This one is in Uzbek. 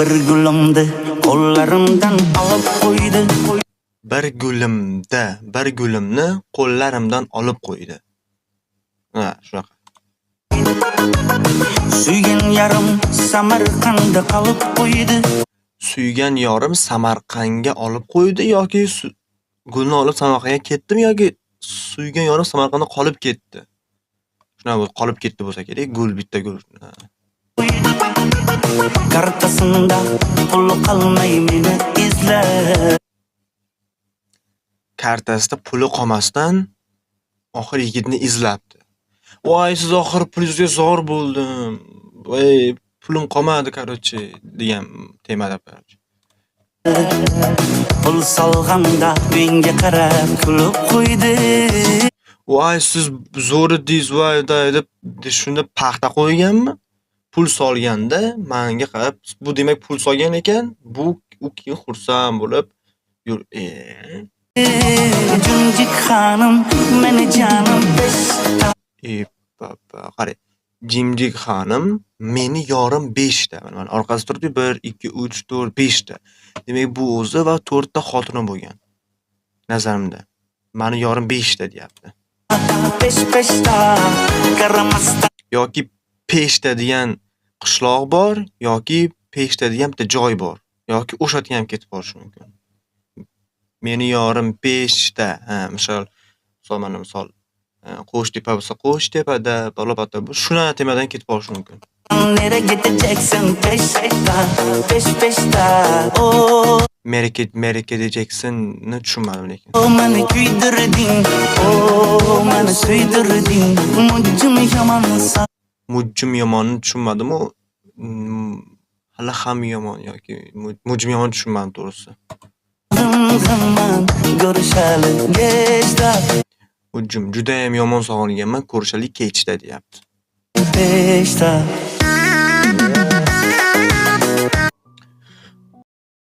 Bir gulimni qo'llarimdan olib qo'ydi. Bir gulimni qo'llarimdan olib qo'ydi. Ha, shunaqa. Suygan yarim Samarqandda qolib qo'ydi. Suygan yorim Samarqandga olib qo'ydi yoki gulni olib Samarqandga ketdimi yoki suygan yorim Samarqandda qolib ketdi. Shunaqa qolib ketdi bo'lsa kerak, gul bitta gul. Kartasında puli qolmay meni izlab. Kartasida puli qolmasdan oxir yigitni izlabdi. Voy, siz oxir pulingizga zor bo'ldim. Voy, pulim qolmadi qarochi degan temada. Pul solganda menga qarab kulib qo'ydi. Voy, siz zo'r edingiz voy deb shunda paxta qo'yganmi? Pul solganda menga qarab, bu demak pul solgan ekan, bu u keyin xursand bo'lib yur. Jimjit xonim, meni jonim Qarang. Jimjit xonim, meni yorim 5 ta. Mana orqasi turibdi 1 2 3 4 5 ta. Demak bu o'zi va 4 ta xotini bo'lgan. Nazarimda. Meni yorim 5 ta deyapti. Besh-beshta qaramasdan Yoki Peshta degan qishloq bor, yoki Peshta degan bitta joy bor, yoki o'sha yerga ham ketib qolishi mumkin. Meni yorim 5 ta. Misol Qo'shtepa bo'lsa Qo'shtepada, Balobodda bu shuna temadan ketib qolishi mumkin. nereye gideceksin? Besh-beshta. Mereke diyeceksinni tushunmadim lekin. Meni kuydirding, meni suydirding. Mujjim yomonni tushunmadim-u, hali ham yomon yoki mujjim yomon tushunmadim to'g'risi. Görüşelim geçta. Mujjim juda ham yomon sog'inganman, ko'rishalik kechda deyapti. Beşta.